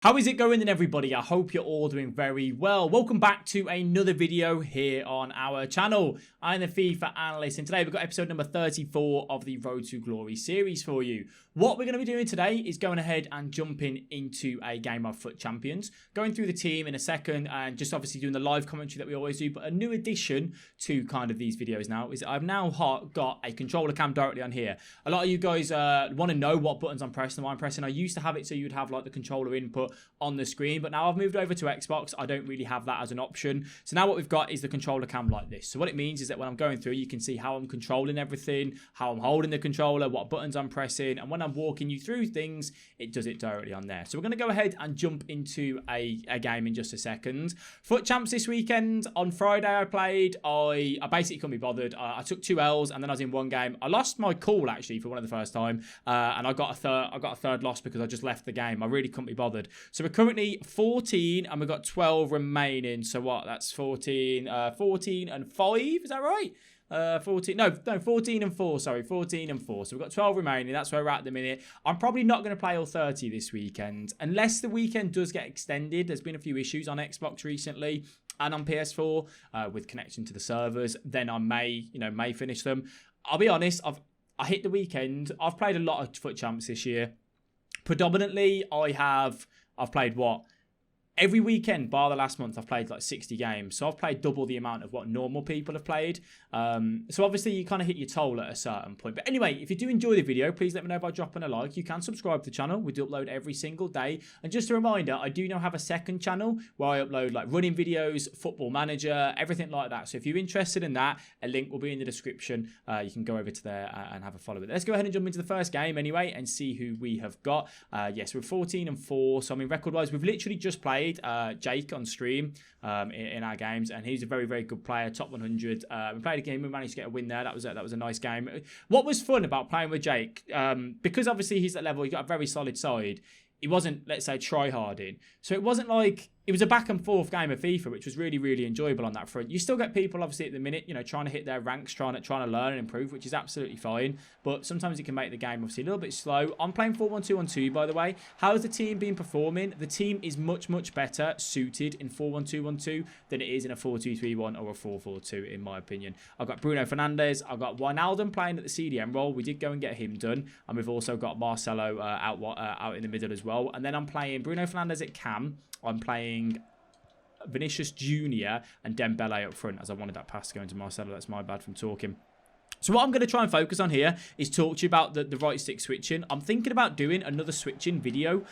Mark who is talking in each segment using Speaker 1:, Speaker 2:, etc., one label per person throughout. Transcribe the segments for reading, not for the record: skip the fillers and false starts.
Speaker 1: How is it going then, everybody? I hope you're all doing very well. Welcome back to another video here on our channel. I'm the FIFA Analyst, and today we've got episode number 34 of the Road to Glory series for you. What we're going to be doing today is going ahead and jumping into a game of FUT Champions, going through the team in a second, and just obviously doing the live commentary that we always do. But a new addition to kind of these videos now is I've now got a controller cam directly on here. A lot of you guys want to know what buttons I'm pressing and why I'm pressing. I used to have it so you'd have like the controller input on the screen, but now I've moved over to Xbox. I don't really have that as an option. So now what we've got is the controller cam like this. So what it means is that when I'm going through, you can see how I'm controlling everything, how I'm holding the controller, what buttons I'm pressing, and when I'm walking you through things, it does it directly on there. So we're going to go ahead and jump into a game in just a second. FUT Champs this weekend. On Friday I played. I basically couldn't be bothered. I took 2 L's and then I was in one game. I lost my cool actually for one of the first time, and I got a third loss because I just left the game. I really couldn't be bothered. So we're currently 14 and we've got 12 remaining. So what? That's 14 and 5. Is that right? 14 and 4, sorry, 14 and 4. So we've got 12 remaining. That's where we're at the minute. I'm probably not going to play all 30 this weekend unless the weekend does get extended. There's been a few issues on Xbox recently and on PS4 with connection to the servers. Then I may finish them. I'll be honest, I hit the weekend. I've played a lot of FUT Champs this year. Predominantly I've played what? Every weekend, bar the last month, I've played like 60 games. So I've played double the amount of what normal people have played. So obviously you kind of hit your toll at a certain point. But anyway, if you do enjoy the video, please let me know by dropping a like. You can subscribe to the channel. We do upload every single day. And just a reminder, I do now have a second channel where I upload like running videos, football manager, everything like that. So if you're interested in that, a link will be in the description. You can go over to there and have a follow with it. Let's go ahead and jump into the first game anyway and see who we have got. Yes, we're 14 and 4. So I mean, record-wise, we've literally just played Jake on stream in our games, and he's a very, very good player, top 100. We played a game, we managed to get a win there. That was a nice game. What was fun about playing with Jake, because obviously he's at level, he got a very solid side. He wasn't, let's say, try-harding. So it wasn't like, it was a back and forth game of FIFA, which was really, really enjoyable on that front. You still get people, obviously, at the minute, trying to hit their ranks, trying to learn and improve, which is absolutely fine. But sometimes it can make the game, obviously, a little bit slow. I'm playing 4-1-2-1-2, by the way. How has the team been performing? The team is much, much better suited in 4-1-2-1-2 than it is in a 4-2-3-1 or a 4-4-2, in my opinion. I've got Bruno Fernandes. I've got Wijnaldum playing at the CDM role. We did go and get him done. And we've also got Marcelo out in the middle as well. And then I'm playing Bruno Fernandes at cam. I'm playing Vinicius Jr. and Dembele up front, as I wanted that pass going to Marcelo. That's my bad from talking. So what I'm going to try and focus on here is talk to you about the right stick switching. I'm thinking about doing another switching video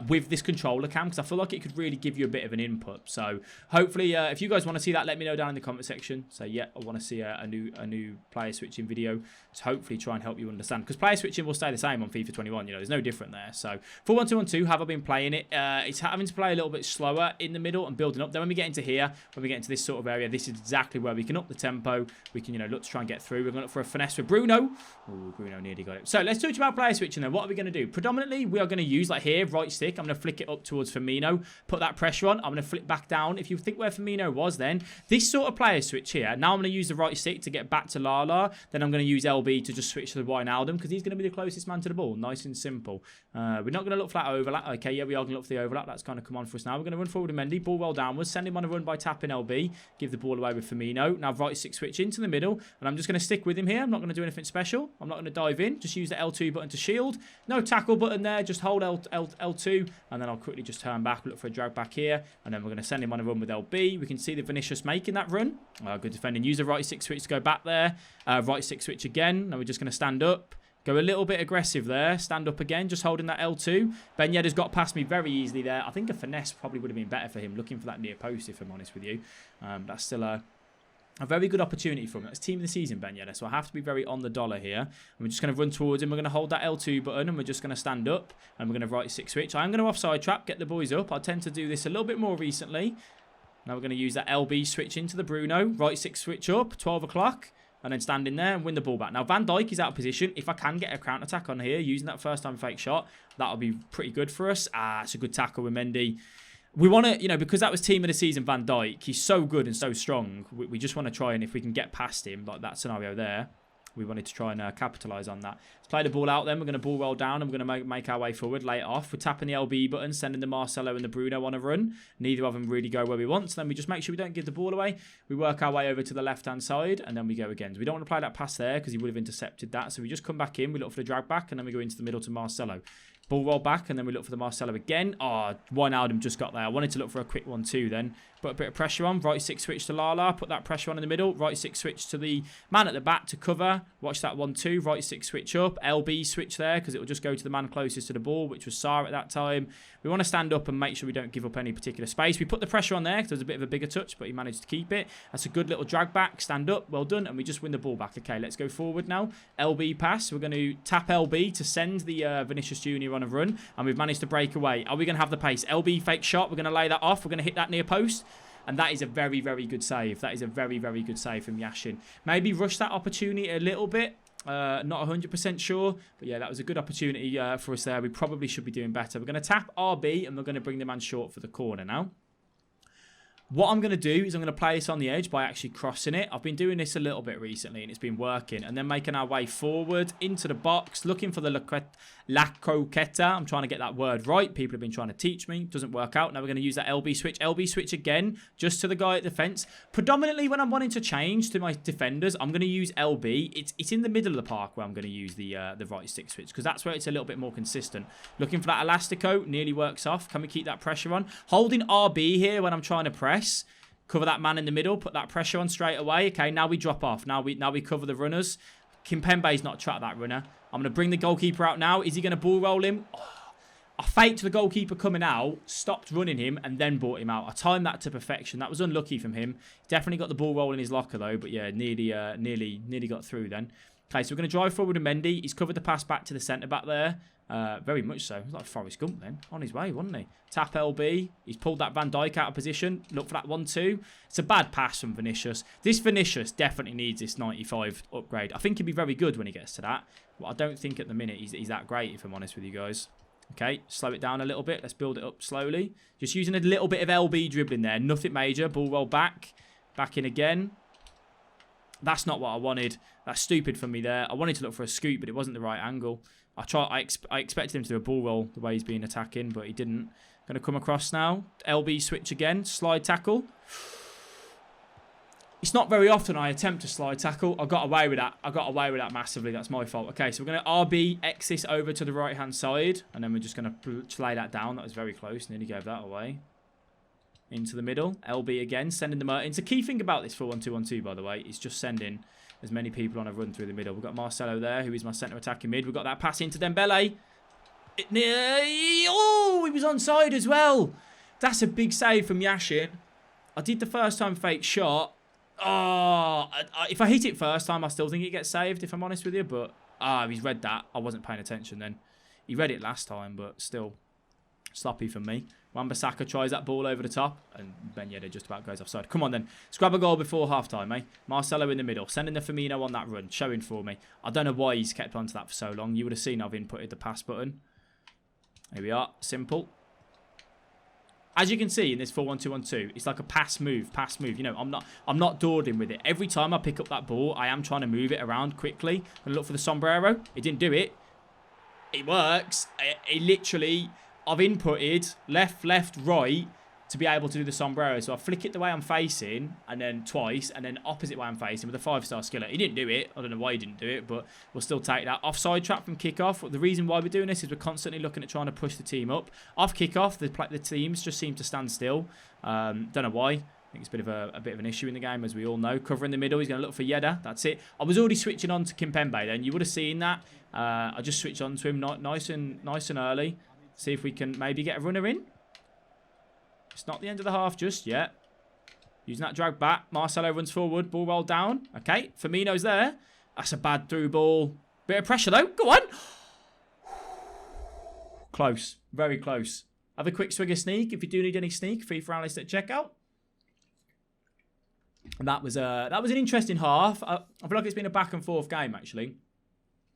Speaker 1: with this controller cam because I feel like it could really give you a bit of an input. So hopefully, if you guys want to see that, let me know down in the comment section. So yeah, I want to see a new player switching video to hopefully try and help you understand. Because player switching will stay the same on FIFA 21. There's no different there. So 4-1-2-1-2, have I been playing it? It's having to play a little bit slower in the middle and building up. Then when we get into here, when we get into this sort of area, this is exactly where we can up the tempo. We can look to try and get through. We're going to look for a finesse for Bruno. Oh, Bruno nearly got it. So let's talk about player switching then. What are we going to do? Predominantly, we are going to use, like here, right stick. I'm going to flick it up towards Firmino. Put that pressure on. I'm going to flick back down. If you think where Firmino was then, this sort of player switch here. Now I'm going to use the right stick to get back to Lala. Then I'm going to use LB to just switch to the Wijnaldum because he's going to be the closest man to the ball. Nice and simple. We're not going to look for that overlap. Okay, yeah, we are going to look for the overlap. That's kind of come on for us now. We're going to run forward with Mendy. Ball well downwards. Send him on a run by tapping LB. Give the ball away with Firmino. Now right stick switch into the middle. And I'm just going to stick with him here. I'm not going to do anything special. I'm not going to dive in. Just use the L2 button to shield. No tackle button there. Just hold L2. And then I'll quickly just turn back. Look for a drag back here. And then we're going to send him on a run with LB. We can see the Vinicius making that run. Good defending. Use the right stick switch to go back there. Right stick switch again. Now we're just going to stand up. Go a little bit aggressive there. Stand up again. Just holding that L2. Ben Yedder's got past me very easily there. I think a finesse probably would have been better for him. Looking for that near post, if I'm honest with you. That's still a very good opportunity for him. That's team of the season, Ben Yedder. So I have to be very on the dollar here. And we're just going to run towards him. We're going to hold that L2 button and we're just going to stand up. And we're going to right stick switch. I am going to offside trap, get the boys up. I tend to do this a little bit more recently. Now we're going to use that LB switch into the Bruno. Right stick switch up, 12 o'clock. And then stand in there and win the ball back. Now, Van Dijk is out of position. If I can get a counter-attack on here using that first-time fake shot, that'll be pretty good for us. It's a good tackle with Mendy. We want to, because that was team of the season, Van Dijk. He's so good and so strong. We just want to try and if we can get past him, like that scenario there. we wanted to try and capitalise on that. Let's play the ball out then. We're going to ball roll down and we're going to make our way forward, lay it off. We're tapping the LB button, sending the Marcelo and the Bruno on a run. Neither of them really go where we want. So then we just make sure we don't give the ball away. We work our way over to the left-hand side and then we go again. So we don't want to play that pass there because he would have intercepted that. So we just come back in, we look for the drag back and then we go into the middle to Marcelo. Ball roll back and then we look for the Marcelo again. Oh, Wijnaldum just got there. I wanted to look for a quick 1-2 then. Put a bit of pressure on. Right 6 switch to Lala. Put that pressure on in the middle. Right 6 switch to the man at the back to cover. Watch that 1-2. Right 6 switch up. LB switch there because it will just go to the man closest to the ball, which was Sarr at that time. We want to stand up and make sure we don't give up any particular space. We put the pressure on there because there was a bit of a bigger touch, but he managed to keep it. That's a good little drag back. Stand up. Well done. And we just win the ball back. Okay, let's go forward now. LB pass. We're going to tap LB to send the Vinicius Jr. on a run. And we've managed to break away. Are we going to have the pace? LB fake shot. We're going to lay that off. We're going to hit that near post. And that is a very, very good save. That is a very, very good save from Yashin. Maybe rush that opportunity a little bit. Not 100% sure. But yeah, that was a good opportunity for us there. We probably should be doing better. We're going to tap RB and we're going to bring the man short for the corner now. What I'm going to do is I'm going to play this on the edge by actually crossing it. I've been doing this a little bit recently and it's been working. And then making our way forward into the box, looking for the La Croqueta. I'm trying to get that word right. People have been trying to teach me. Doesn't work out. Now we're going to use that LB switch. LB switch again, just to the guy at the fence. Predominantly when I'm wanting to change to my defenders, I'm going to use LB. It's in the middle of the park where I'm going to use the right stick switch because that's where it's a little bit more consistent. Looking for that Elastico. Nearly works off. Can we keep that pressure on? Holding RB here when I'm trying to press. Cover that man in the middle. Put that pressure on straight away. Okay, now we drop off. Now we cover the runners. Kimpembe's not trapped that runner. I'm going to bring the goalkeeper out now. Is he going to ball roll him? Oh, I faked the goalkeeper coming out, stopped running him, and then brought him out. I timed that to perfection. That was unlucky from him. Definitely got the ball roll in his locker, though. But yeah, nearly got through then. Okay, so we're going to drive forward with Mendy. He's covered the pass back to the centre-back there. Very much so. He's like Forrest Gump then. On his way, wasn't he? Tap LB. He's pulled that Van Dijk out of position. Look for that 1-2. It's a bad pass from Vinicius. This Vinicius definitely needs this 95 upgrade. I think he'll be very good when he gets to that. But I don't think at the minute he's that great, if I'm honest with you guys. Okay, slow it down a little bit. Let's build it up slowly. Just using a little bit of LB dribbling there. Nothing major. Ball roll back. Back in again. That's not what I wanted. That's stupid for me there. I wanted to look for a scoop, but it wasn't the right angle. I expected him to do a ball roll the way he's been attacking, but he didn't. Going to come across now. LB switch again. Slide tackle. It's not very often I attempt to slide tackle. I got away with that. I got away with that massively. That's my fault. Okay, so we're going to RB X this over to the right-hand side, and then we're just going to lay that down. That was very close. Nearly gave that away. Into the middle. LB again, sending them out. It's a key thing about this 4-1-2-1-2, by the way, is just sending as many people on a run through the middle. We've got Marcelo there, who is my centre attacking mid. We've got that pass into Dembele. Oh, he was onside as well. That's a big save from Yashin. I did the first time fake shot. Oh, if I hit it first time, I still think it gets saved, if I'm honest with you. But, he's read that. I wasn't paying attention then. He read it last time, but still sloppy from me. Wan-Bissaka tries that ball over the top, and Ben Yedder just about goes offside. Come on then. Let's grab a goal before half-time, eh? Marcelo in the middle, sending the Firmino on that run, showing for me. I don't know why he's kept on to that for so long. You would have seen I've inputted the pass button. Here we are. Simple. As you can see in this 4-1-2-1-2, it's like a pass move. You know, I'm not dawdling with it. Every time I pick up that ball, I am trying to move it around quickly. I'm going to look for the sombrero. It didn't do it. It works. It literally... I've inputted left, right to be able to do the sombrero. So I flick it the way I'm facing and then twice and then opposite way I'm facing with a 5-star skillet. He didn't do it. I don't know why he didn't do it, but we'll still take that. Offside trap from kickoff. The reason why we're doing this is we're constantly looking at trying to push the team up. Off kickoff, the teams just seem to stand still. Don't know why. I think it's a bit of an issue in the game, as we all know. Cover in the middle. He's going to look for Yedder. That's it. I was already switching on to Kimpembe then. You would have seen that. I just switched on to him nice and early. See if we can maybe get a runner in. It's not the end of the half just yet. Using that drag back. Marcelo runs forward. Ball rolled down. Okay. Firmino's there. That's a bad through ball. Bit of pressure though. Go on. Close. Very close. Have a quick swig of sneak. If you do need any sneak, FIFA Analyst at checkout. And that was an interesting half. I feel like it's been a back and forth game actually.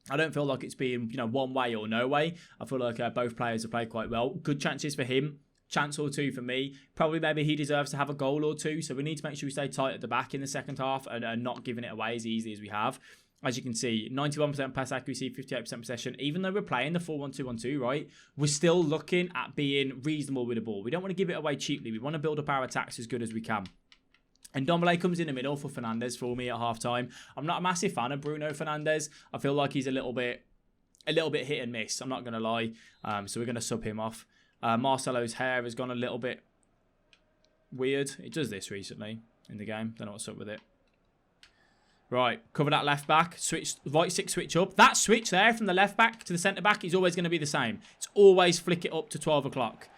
Speaker 1: I don't feel like it's been, one way or no way. I feel like both players have played quite well. Good chances for him. Chance or two for me. Probably maybe he deserves to have a goal or two. So we need to make sure we stay tight at the back in the second half and not giving it away as easily as we have. As you can see, 91% pass accuracy, 58% possession. Even though we're playing the 4-1-2-1-2, right, we're still looking at being reasonable with the ball. We don't want to give it away cheaply. We want to build up our attacks as good as we can. And Ndombele comes in the middle for Fernandes for me at halftime. I'm not a massive fan of Bruno Fernandes. I feel like he's a little bit hit and miss. I'm not going to lie. So we're going to sub him off. Marcelo's hair has gone a little bit weird. It does this recently in the game. Don't know what's up with it. Right, cover that left back. Switch, right stick switch up. That switch there from the left back to the centre back is always going to be the same. It's always flick it up to 12 o'clock.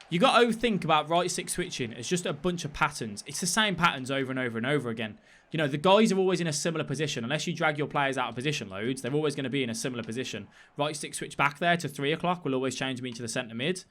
Speaker 1: You got to think about right stick switching. It's just a bunch of patterns. It's the same patterns over and over and over again. You know, the guys are always in a similar position. Unless you drag your players out of position loads, they're always going to be in a similar position. Right stick switch back there to 3 o'clock will always change me to the centre mid.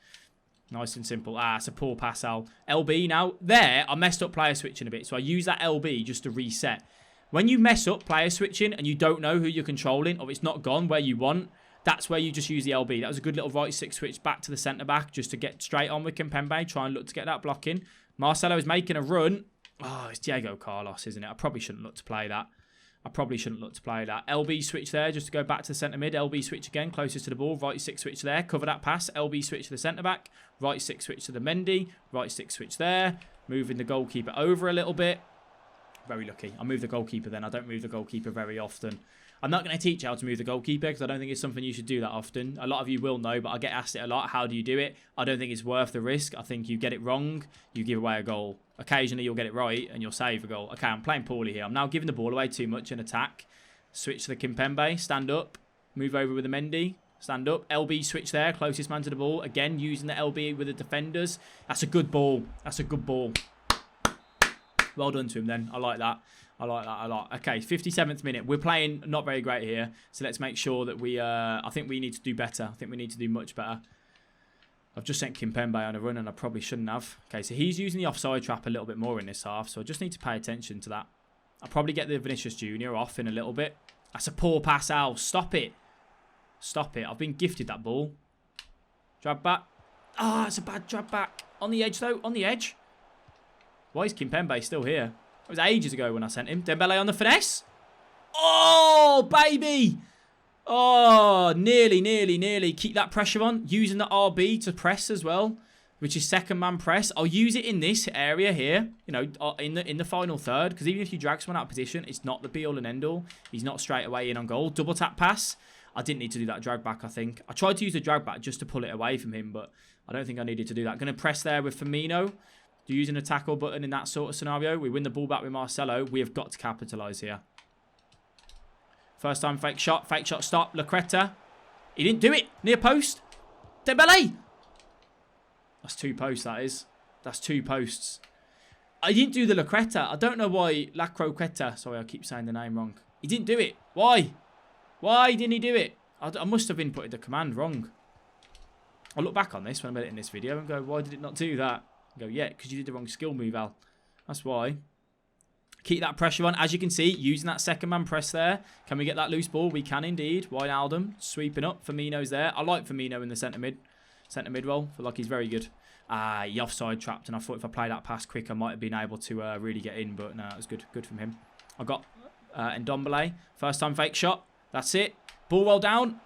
Speaker 1: Nice and simple. It's a poor pass, Al. LB now. There, I messed up player switching a bit. So I use that LB just to reset. When you mess up player switching and you don't know who you're controlling or it's not gone where you want, that's where you just use the LB. That was a good little right stick switch back to the centre-back just to get straight on with Kimpembe. Try and look to get that blocking. Marcelo is making a run. Oh, it's Diego Carlos, isn't it? I probably shouldn't look to play that. LB switch there just to go back to the centre mid. LB switch again, closest to the ball. Right stick switch there. Cover that pass. LB switch to the centre-back. Right stick switch to the Mendy. Right stick switch there. Moving the goalkeeper over a little bit. Very lucky. I move the goalkeeper then. I don't move the goalkeeper very often. I'm not going to teach you how to move the goalkeeper because I don't think it's something you should do that often. A lot of you will know, but I get asked it a lot. How do you do it? I don't think it's worth the risk. I think you get it wrong, you give away a goal. Occasionally you'll get it right and you'll save a goal. Okay, I'm playing poorly here. I'm now giving the ball away too much in attack. Switch to the Kimpembe. Stand up. Move over with the Mendy. Stand up. LB switch there. Closest man to the ball. Again, using the LB with the defenders. That's a good ball. That's a good ball. Well done to him then. I like that. I like that a lot. Okay, 57th minute. We're playing not very great here. So let's make sure that we... I think we need to do better. I think we need to do much better. I've just sent Kimpembe on a run and I probably shouldn't have. Okay, so he's using the offside trap a little bit more in this half. So I just need to pay attention to that. I'll probably get the Vinicius Jr. off in a little bit. That's a poor pass, Al. Stop it. Stop it. I've been gifted that ball. Drag back. It's a bad drag back. On the edge, though. On the edge. Why is Kimpembe still here? It was ages ago when I sent him. Dembele on the finesse. Oh, baby. Oh, nearly. Keep that pressure on. Using the RB to press as well, which is second man press. I'll use it in this area here, you know, in the final third, because even if you drag someone out of position, it's not the be all and end all. He's not straight away in on goal. Double tap pass. I didn't need to do that drag back, I think. I tried to use the drag back just to pull it away from him, but I don't think I needed to do that. Going to press there with Firmino. Using a tackle button in that sort of scenario. We win the ball back with Marcelo. We have got to capitalise here. First time fake shot. Fake shot stop. Lacreta. He didn't do it. Near post. Dembele. That's 2 posts, that is. That's 2 posts. I didn't do the Lacreta. I don't know why. Lacroqueta. Sorry, I keep saying the name wrong. He didn't do it. Why? Why didn't he do it? I must have inputted the command wrong. I'll look back on this when I'm editing this video and go, why did it not do that? Go, yeah, because you did the wrong skill move, Al. That's why. Keep that pressure on. As you can see, using that second man press there. Can we get that loose ball? We can indeed. Wijnaldum sweeping up. Firmino's there. I like Firmino in the centre mid role. I feel like he's very good. He offside trapped, and I thought if I played that pass quick, I might have been able to really get in, but no, it was good. Good from him. I got Ndombele. First time fake shot. That's it. Ball well down.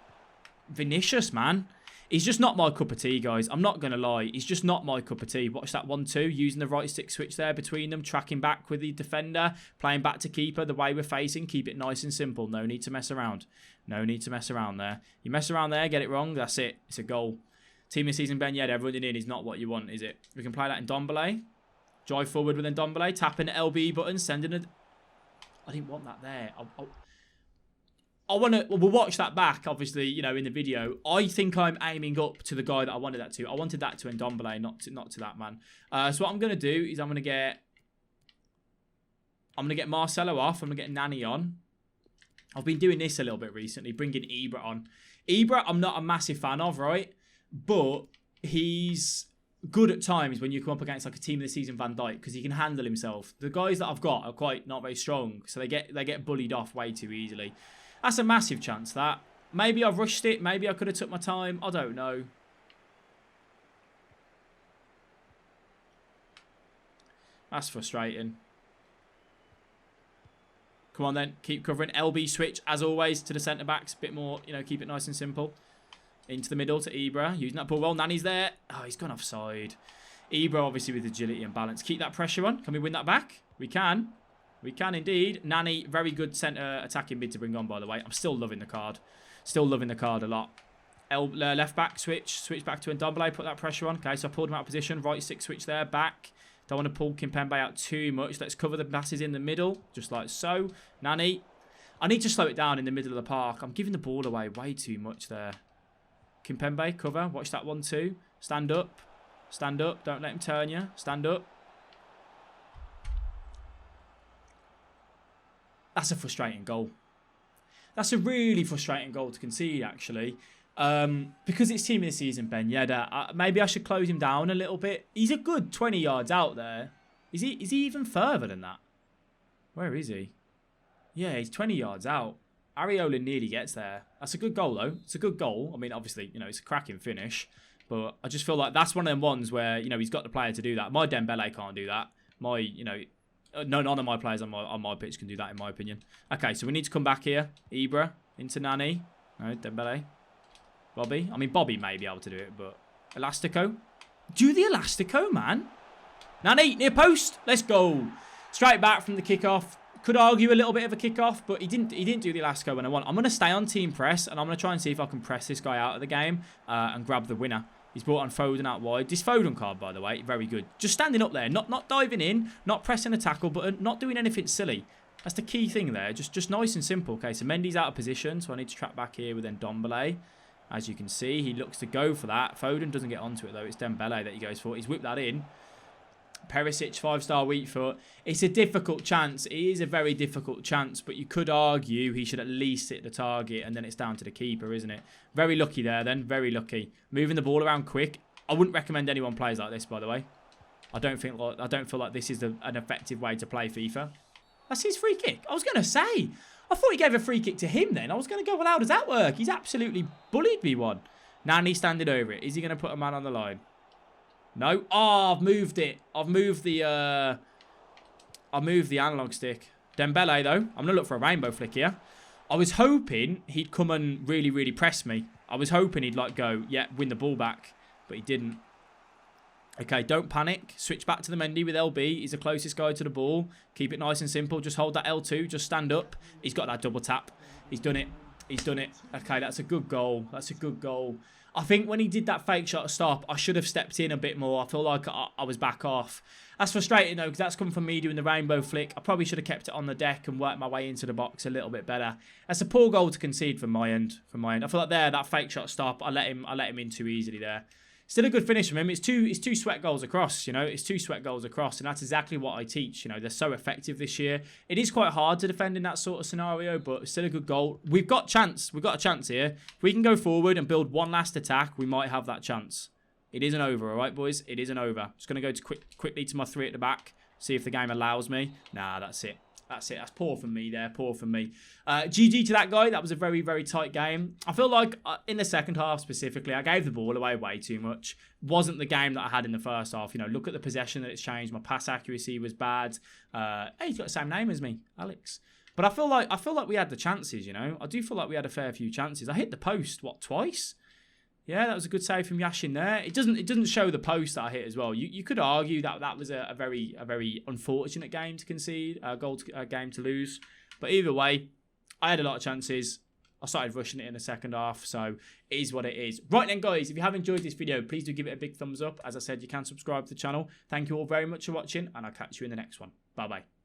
Speaker 1: Vinicius, man. He's just not my cup of tea, guys. I'm not going to lie. He's just not my cup of tea. Watch that 1-2. Using the right stick switch there between them. Tracking back with the defender. Playing back to keeper. The way we're facing. Keep it nice and simple. No need to mess around. No need to mess around there. You mess around there, get it wrong. That's it. It's a goal. Team of the season, Ben Yedder running in is not what you want, is it? We can play that in Ndombele. Drive forward with Ndombele. Tapping the LB button. Sending it. I didn't want that there. I want to... We'll watch that back, obviously, you know, in the video. I think I'm aiming up to the guy that I wanted that to. I wanted that to Ndombele, not to that man. So what I'm going to do is I'm going to get Marcelo off. I'm going to get Nani on. I've been doing this a little bit recently, bringing Ibra on. Ibra, I'm not a massive fan of, right? But he's good at times when you come up against like a team of the season Van Dijk because he can handle himself. The guys that I've got are quite not very strong, so they get bullied off way too easily. That's a massive chance, that. Maybe I rushed it. Maybe I could have took my time. I don't know. That's frustrating. Come on then. Keep covering. LB switch, as always, to the centre-backs. A bit more, you know, keep it nice and simple. Into the middle to Ibra. Using that ball well. Nani's there. Oh, he's gone offside. Ibra, obviously, with agility and balance. Keep that pressure on. Can we win that back? We can. We can indeed. Nani, very good centre attacking mid to bring on, by the way. I'm still loving the card. Still loving the card a lot. Left back, switch back to Ndombele, put that pressure on. Okay, so I pulled him out of position. Right stick switch there, back. Don't want to pull Kimpembe out too much. Let's cover the passes in the middle, just like so. Nani. I need to slow it down in the middle of the park. I'm giving the ball away way too much there. Kimpembe, cover. Watch that one too. Stand up. Stand up. Don't let him turn you. Stand up. That's a frustrating goal. That's a really frustrating goal to concede, actually. Because it's team of the season, Ben Yedder. Maybe I should close him down a little bit. He's a good 20 yards out there. Is he even further than that? Where is he? Yeah, he's 20 yards out. Areola nearly gets there. That's a good goal, though. It's a good goal. I mean, obviously, you know, it's a cracking finish. But I just feel like that's one of them ones where, you know, he's got the player to do that. My Dembele can't do that. My, you know, none of my players on my pitch can do that, in my opinion. Okay, so we need to come back here. Ibra into Nani. No, Dembele. Bobby. I mean, Bobby may be able to do it, but Elastico. Do the Elastico, man. Nani, near post. Let's go. Straight back from the kickoff. Could argue a little bit of a kickoff, but he didn't do the Elastico when I want. I'm going to stay on team press, and I'm going to try and see if I can press this guy out of the game and grab the winner. He's brought on Foden out wide. This Foden card, by the way, very good. Just standing up there, not diving in, not pressing a tackle, but not doing anything silly. That's the key thing there. Just nice and simple. Okay, so Mendy's out of position, so I need to trap back here with Ndombele. As you can see, he looks to go for that. Foden doesn't get onto it, though. It's Dembele that he goes for. He's whipped that in. Perisic, 5-star weak foot. It's a difficult chance. It is a very difficult chance, but you could argue he should at least hit the target, and then it's down to the keeper, isn't it? Very lucky there, then. Very lucky. Moving the ball around quick. I wouldn't recommend anyone plays like this, by the way. I don't feel like this is an effective way to play FIFA. That's his free kick. I was going to say... I thought he gave a free kick to him then. I was going to go, well, how does that work? He's absolutely bullied me one. Nani standing over it. Is he going to put a man on the line? No. Oh, I've moved it. I've moved the analog stick. Dembele, though. I'm going to look for a rainbow flick here. I was hoping he'd come and really, really press me. I was hoping he'd, like, go, yeah, win the ball back. But he didn't. Okay, don't panic. Switch back to the Mendy with LB. He's the closest guy to the ball. Keep it nice and simple. Just hold that L2. Just stand up. He's got that double tap. He's done it. He's done it. Okay, that's a good goal. That's a good goal. I think when he did that fake shot stop, I should have stepped in a bit more. I feel like I was back off. That's frustrating, though, because that's come from me doing the rainbow flick. I probably should have kept it on the deck and worked my way into the box a little bit better. That's a poor goal to concede from my end. I feel like that fake shot stop, I let him in too easily there. Still a good finish from him. It's two sweat goals across, you know. It's 2 sweat goals across, and that's exactly what I teach. You know, they're so effective this year. It is quite hard to defend in that sort of scenario, but it's still a good goal. We've got chance. We've got a chance here. If we can go forward and build one last attack, we might have that chance. It isn't over, all right, boys? It isn't over. Just going to go quickly to my 3 at the back, see if the game allows me. Nah, that's it. That's it. That's poor from me there. Poor from me. GG to that guy. That was a very, very tight game. I feel like in the second half specifically, I gave the ball away way too much. Wasn't the game that I had in the first half. You know, look at the possession that it's changed. My pass accuracy was bad. Hey, he's got the same name as me, Alex. But I feel like we had the chances, you know. I do feel like we had a fair few chances. I hit the post, what, twice? Yeah, that was a good save from Yashin there. It doesn't show the post that I hit as well. You could argue that was a very unfortunate game to concede, game to lose. But either way, I had a lot of chances. I started rushing it in the second half, so it is what it is. Right then, guys, if you have enjoyed this video, please do give it a big thumbs up. As I said, you can subscribe to the channel. Thank you all very much for watching, and I'll catch you in the next one. Bye-bye.